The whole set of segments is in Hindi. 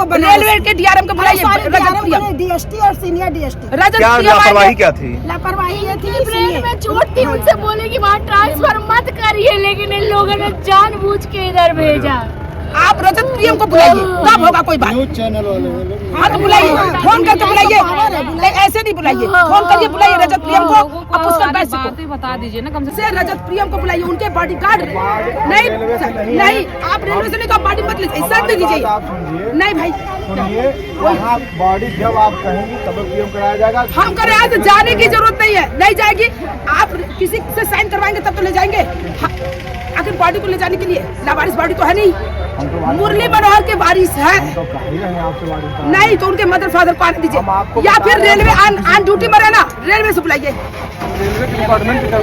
को रेलवे के डीआरएम को बुलाइए, डीएसटी और सीनियर डीएसटी। क्या लापरवाही क्या थी? लापरवाही ये थी, ट्रेन में चोट थी, उनसे बोले कि वहाँ ट्रांसफर मत करिए, लेकिन इन लोगों ने जानबूझ के इधर भेजा। आप रजत प्रियम को बुलाइए, तब होगा कोई बात। चैनल वाले हाँ तो बुलाइए, फोन करके बुलाइए, ऐसे नहीं बुलाइए, फोन करके बुलाइए रजत प्रियम को। अब उसका बातें बता दीजिए ना कम से रजत प्रियम को बुलाइए, उनके बॉडीगार्ड नहीं, आप रेलवे से नहीं तो बॉडी मत लीजिए, सर दे दीजिए। नहीं भाई सुनिए, वहाँ बॉडी जब आप कहेंगे तब पीएम कराया जाएगा। हम करें, आज जाने की जरूरत नहीं है, नहीं जाएगी। आप किसी से साइन करवाएंगे तब तो ले जाएंगे। आखिर बॉडी को ले जाने के लिए लावारिस बॉडी तो है नहीं, मुरली मनोहर के वारिस है। नहीं तो उनके मदर फादर को आने दीजिए, या फिर रेलवे ऑन ड्यूटी में रहना, रेलवे से बुलाइए।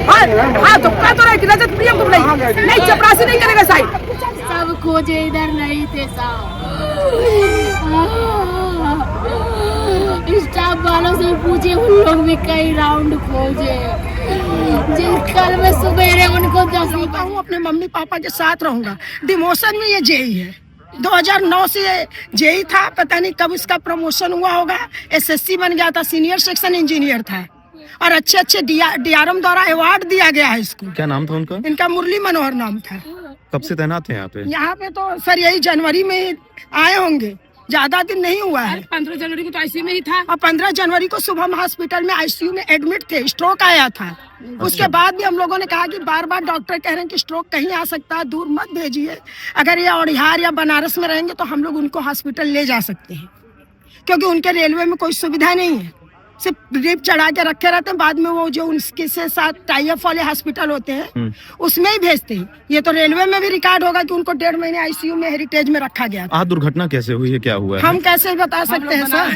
हाँ तो क्या तो रहे रजत प्रियम को बुलाइए, नहीं चपरासी नहीं करेगा साइड। सब खोजे इधर नहीं थे साहब, स्टाफ वालों से पूछे, उन लोग भी कई राउंड खोजे। जिस कल में सुबह उनको 10 हूँ अपने मम्मी पापा के साथ रहूंगा। डिमोशन में ये जेई है, 2009 से जेई था, पता नहीं कब इसका प्रमोशन हुआ होगा, एसएससी बन गया था, सीनियर सेक्शन इंजीनियर था और अच्छे डीआरएम द्वारा अवार्ड दिया गया है इसको। क्या नाम था उनका? इनका मुरली मनोहर नाम था। कब से तैनात है यहाँ पे? यहाँ पे तो सर यही जनवरी में आए होंगे, ज्यादा दिन नहीं हुआ है। 15 जनवरी को तो आईसीयू में ही था, और 15 जनवरी को शुभम हॉस्पिटल में आईसीयू में एडमिट थे, स्ट्रोक आया था। उसके बाद भी हम लोगों ने कहा कि बार बार डॉक्टर कह रहे हैं कि स्ट्रोक कहीं आ सकता है, दूर मत भेजिए। अगर ये औड़िहार या बनारस में रहेंगे तो हम लोग उनको हॉस्पिटल ले जा सकते हैं, क्योंकि उनके रेलवे में कोई सुविधा नहीं है, सिर्फ ड्रिप चढ़ा के रखे रहते हैं। बाद में वो जो उनके साथ टाई अप वाले हॉस्पिटल होते हैं उसमें ही भेजते हैं। ये तो रेलवे में भी रिकॉर्ड होगा कि उनको 1.5 महीने आईसीयू में हेरिटेज में रखा गया। आज दुर्घटना कैसे हुई है, क्या हुआ है? हम कैसे बता सकते हैं सर,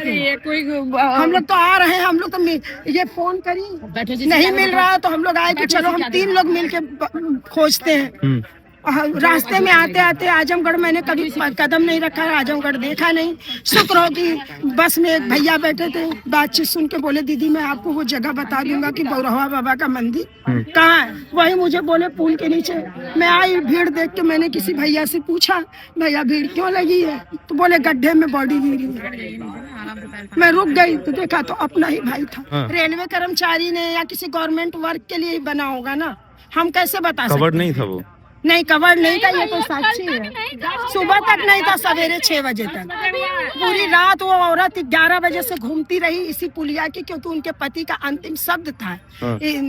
हम लोग तो आ रहे हैं, हम लोग तो ये फोन करी नहीं मिल रहा है तो हम लोग आए कि चलो हम 3 लोग मिलके खोजते हैं। रास्ते में आते आते आजमगढ़ मैंने कभी कदम नहीं रखा, आजमगढ़ देखा नहीं। शुक्र हो कि बस में एक भैया बैठे थे, बातचीत सुन के बोले दीदी मैं आपको वो जगह बता दूंगा कि बौरहवा बाबा का मंदिर कहाँ है। वही मुझे बोले पुल के नीचे। मैं आई, भीड़ देख के मैंने किसी भैया से पूछा भैया भीड़ क्यों लगी है, तो बोले गड्ढे में बॉडी गिरी है। मैं रुक गई तो देखा तो अपना ही भाई था। रेलवे कर्मचारी ने या किसी गवर्नमेंट वर्क के लिए बना होगा ना, हम कैसे बता सकते? कवर्ड नहीं था वो? नहीं कवर नहीं था, ये तो साक्षी है। सुबह तक नहीं था, सवेरे 6 बजे तक। पूरी रात वो औरत 11 बजे से घूमती रही इसी पुलिया की, क्योंकि उनके पति का अंतिम शब्द था।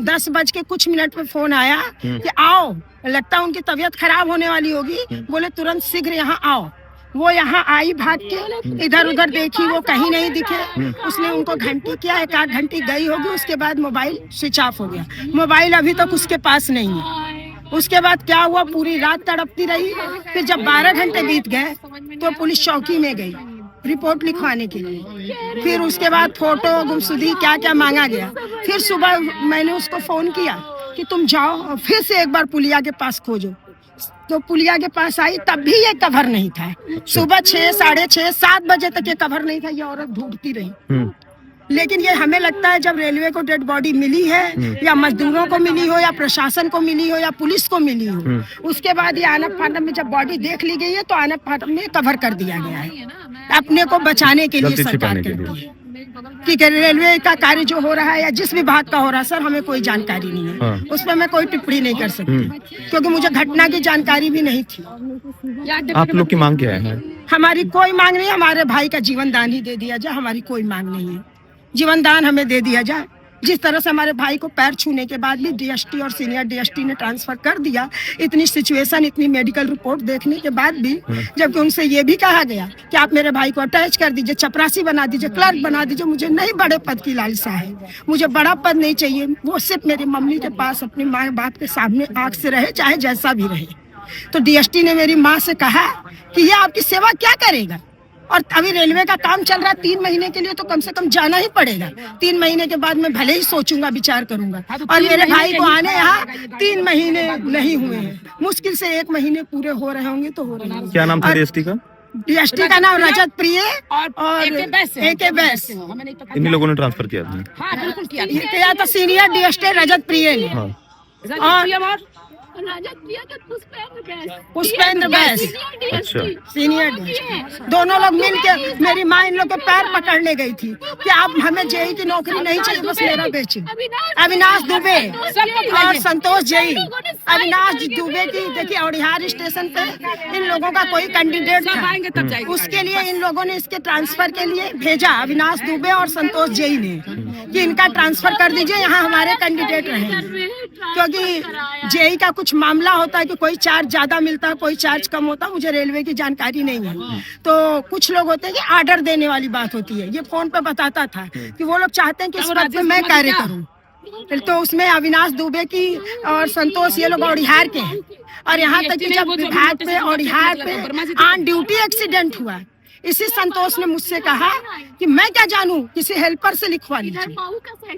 10 बज के कुछ मिनट में फोन आया कि आओ, लगता है उनकी तबीयत खराब होने वाली होगी, बोले तुरंत शीघ्र यहाँ आओ। वो यहाँ आई भाग के, इधर उधर देखी, वो कहीं नहीं दिखे। उसने उनको घंटी किया, 1 घंटी गई होगी, उसके बाद मोबाइल स्विच ऑफ हो गया। मोबाइल अभी तक उसके पास नहीं है। उसके बाद क्या हुआ, पूरी रात तड़पती रही। फिर जब 12 घंटे बीत गए तो पुलिस चौकी में गई रिपोर्ट लिखवाने के लिए। फिर उसके बाद फोटो, गुमशुदगी क्या क्या मांगा गया। फिर सुबह मैंने उसको फोन किया कि तुम जाओ और फिर से एक बार पुलिया के पास खोजो। तो पुलिया के पास आई, तब भी ये कवर नहीं था। सुबह 6, 6:30, 7 बजे तक ये कवर नहीं था। ये औरत ढूंढती रही। लेकिन ये हमें लगता है जब रेलवे को डेड बॉडी मिली है, या मजदूरों को मिली हो, या प्रशासन को मिली हो, या पुलिस को मिली हो, उसके बाद ये आनप फानप में जब बॉडी देख ली गई है तो आनप फानप में कवर कर दिया गया है, अपने को बचाने के लिए सरकार करती है। कि रेलवे का कार्य जो हो रहा है या जिस विभाग का हो रहा है, सर हमें कोई जानकारी नहीं है। उसमें मैं कोई टिप्पणी नहीं कर सकती, क्योंकि मुझे घटना की जानकारी भी नहीं थी। आप लोग की मांग क्या है? हमारी कोई मांग नहीं, हमारे भाई का जीवन दान ही दे दिया जाए, हमारी कोई मांग नहीं है। जीवन दान हमें दे दिया जाए। जिस तरह से हमारे भाई को पैर छूने के बाद भी डीएसटी और सीनियर डीएसटी ने ट्रांसफर कर दिया, इतनी सिचुएशन, इतनी मेडिकल रिपोर्ट देखने के बाद भी, जबकि उनसे ये भी कहा गया कि आप मेरे भाई को अटैच कर दीजिए, चपरासी बना दीजिए, क्लर्क बना दीजिए। मुझे नहीं बड़े पद की लालसा है, मुझे बड़ा पद नहीं चाहिए। वो सिर्फ मेरी मम्मी के पास अपने माँ बाप के सामने आंख से रहे, चाहे जैसा भी रहे। तो डीएसटी ने मेरी माँ से कहा कि ये आपकी सेवा क्या करेगा, और अभी रेलवे का काम चल रहा है 3 महीने के लिए, तो कम से कम जाना ही पड़ेगा। 3 महीने के बाद मैं भले ही सोचूंगा, विचार करूंगा। और मेरे भाई को आने यहाँ 3 महीने नहीं हुए हैं, मुश्किल से 1 महीने पूरे हो रहे होंगे तो हो रहे हैं। क्या नाम था डीएसटी का? डीएसटी का नाम रजत प्रिय और एके बैस। इन्हीं लोगों ने ट्रांसफर किया था? किया था सीनियर डीएसटी रजत प्रिय ने। राजद किया तो पुष्पेंद्र बैस अच्छा। सीनियर DSP दोनों लोग मिल के मेरी माँ इन लोग के पैर पकड़ने गई थी कि आप हमें जेई की नौकरी नहीं चाहिए, बस मेरा बेचे। अविनाश दुबे और संतोष जेई। अविनाश दुबे की देखिए औड़िहार स्टेशन पे इन लोगों का कोई कैंडिडेट था, उसके लिए इन लोगों ने इसके ट्रांसफर के लिए भेजा अविनाश दुबे और संतोष जेई ने कि इनका ट्रांसफर कर दीजिए, यहाँ हमारे कैंडिडेट रहे। क्योंकि जेई का कुछ मामला होता है कि कोई चार्ज ज्यादा मिलता है, कोई चार्ज कम होता है, मुझे रेलवे की जानकारी नहीं है। तो कुछ लोग होते हैं कि आर्डर देने वाली बात होती है, ये फोन पे बताता था कि वो लोग चाहते हैं कि इस बात पे मैं कार्य करूं। तो उसमें अविनाश दुबे की और संतोष ये लोग औड़िहार के हैं। और यहाँ तक कि जब विभाग पे औड़िहार पे ऑन ड्यूटी एक्सीडेंट हुआ, इसी संतोष ने मुझसे कहा कि मैं क्या जानूं, किसी हेल्पर से लिखवा लीजिए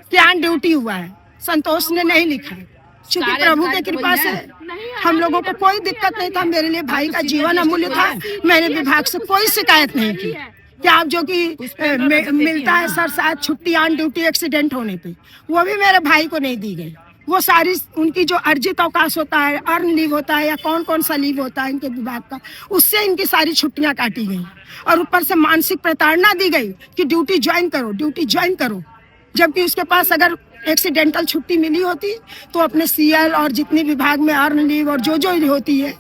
कि ऑन ड्यूटी हुआ है। संतोष ने नहीं लिखा, क्योंकि प्रभु की कृपा से हम लोगों को कोई दिक्कत नहीं था। मेरे लिए भाई का जीवन अमूल्य था। मैंने विभाग से कोई शिकायत नहीं की कि आप जो कि मिलता है सर शायद छुट्टी ऑन ड्यूटी एक्सीडेंट होने पे, वो भी मेरे भाई को नहीं दी गई। वो सारी उनकी जो अर्जित अवकाश होता है, अर्न लीव होता है या कौन कौन सा लीव होता है इनके विभाग का, उससे इनकी सारी छुट्टियां काटी गई। और ऊपर से मानसिक प्रताड़ना दी गई कि ड्यूटी ज्वाइन करो, ड्यूटी ज्वाइन करो। जबकि उसके पास अगर एक्सीडेंटल छुट्टी मिली होती तो अपने CL और जितनी विभाग में अर्न लीव और जो होती है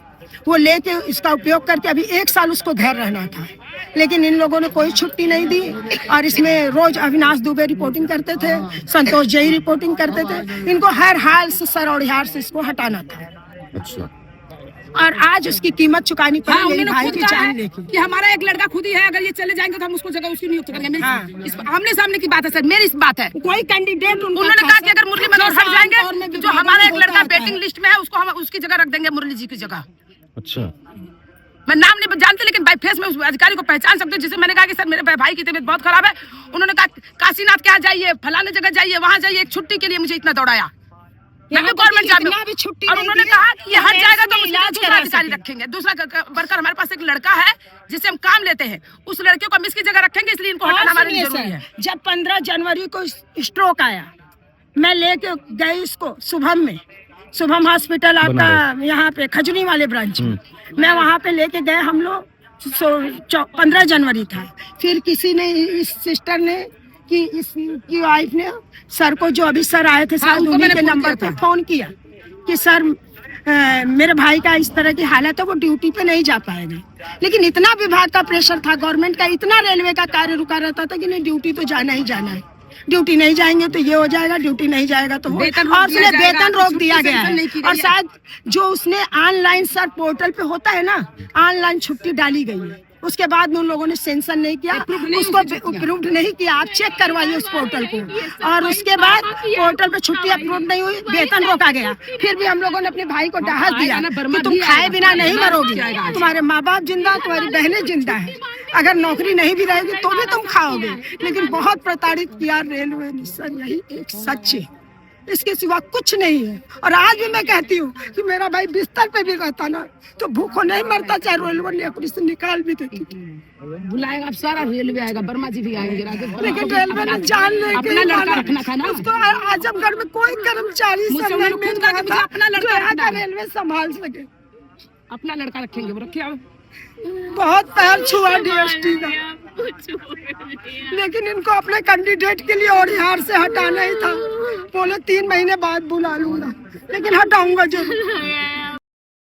वो लेके इसका उपयोग करके अभी 1 साल उसको घर रहना था। लेकिन इन लोगों ने कोई छुट्टी नहीं दी। और इसमें रोज अविनाश दुबे रिपोर्टिंग करते थे, संतोष जेई रिपोर्टिंग करते थे। इनको हर हाल से सर औड़िहार से इसको हटाना था। अच्छा। और आज उसकी कीमत चुकानी पड़ी मेरे भाई की जान लेके। कि हमारा एक लड़का खुद ही है, अगर ये चले जाएंगे तो हम उसको जगह उसकी नियुक्त करेंगे। आमने सामने की बात है सर, मेरी इस बात है। कोई कैंडिडेट उन्होंने कहा कि अगर मुरली मनोहर हट जाएंगे, जो हमारा एक लड़का वेटिंग लिस्ट में है उसको हम उसकी जगह रख देंगे, मुरली जी की जगह। अच्छा। मैं नाम नहीं जानती, लेकिन बाई फेस में उस अधिकारी को पहचान सकते हो। जिसे मैंने कहा कि सर मेरे भाई की तबीयत बहुत खराब है, उन्होंने कहा काशीनाथ के यहाँ जाइए, फलाने जगह जाइए, वहाँ जाइए, एक छुट्टी के लिए मुझे इतना दौड़ाया। मैं भी गवर्नमेंट जॉब में, और उन्होंने कहा कि ये हट जाएगा तो दूसरा अधिकारी रखेंगे। दूसरा वर्कर हमारे पास एक लड़का है जिससे हम काम लेते हैं, उस लड़के को हम इसकी जगह रखेंगे, इसलिए इनको हटाना हमारे लिए जरूरी है। जब 15 जनवरी को स्ट्रोक आया, मैं लेके गई इसको शुभम हॉस्पिटल आपका यहाँ पे खजनी वाले ब्रांच में, मैं वहाँ पे लेके गए। हम लोग 15 जनवरी था। फिर किसी ने, इस सिस्टर ने कि इसकी वाइफ ने सर को, जो अभी सर आए थे शायद उन्हीं के नंबर पे फोन किया कि सर मेरे भाई का इस तरह की हालत है, वो ड्यूटी पे नहीं जा पाएगा। लेकिन इतना विभाग का प्रेशर था, गवर्नमेंट का इतना रेलवे का कार्य रुका रहता था कि नहीं ड्यूटी तो जाना ही जाना है। ड्यूटी नहीं जाएंगे तो ये हो जाएगा, ड्यूटी नहीं जाएगा तो वो, और उसने वेतन रोक दिया गया है। और शायद जो उसने ऑनलाइन सर पोर्टल पे होता है ना, ऑनलाइन छुट्टी डाली गई है, उसके बाद में उन लोगों ने सेंशन नहीं किया, उसको अप्रूव नहीं किया। आप चेक करवाइए उस पोर्टल को। और उसके बाद पोर्टल पे छुट्टी अप्रूव नहीं हुई, वेतन रोका गया। फिर भी हम लोगों ने अपने भाई को डाहत दिया कि तुम खाए बिना नहीं मरोगे, तुम्हारे माँ बाप जिंदा, तुम्हारी बहनें जिंदा है, अगर नौकरी नहीं भी रहेगी तो भी तुम खाओगे। लेकिन बहुत प्रताड़ित किया रेलवे ने सर, यही एक सच है, इसके सिवा कुछ नहीं है। और आज भी मैं कहती हूँ कि मेरा भाई बिस्तर पे भी रहता ना तो भूखों नहीं मरता, चाहे रेलवे ने अपनी से निकाल भी देती। बुलाएगा अब सारा रेलवे आएगा, वर्मा जी भी आएंगे, लेकिन रेलवे ने जान अपना लड़का रखना था ना। उसको आजमगढ़ में कोई कर्मचारी अपना लड़का रेलवे संभाल सके। अपना लड़का रखेंगे, वो रखे। बहुत पैर छुआ DST का, लेकिन इनको अपने कैंडिडेट के लिए औड़िहार से हटाना ही था। बोले 3 महीने बाद बुला लूंगा, लेकिन हटाऊंगा जरूर।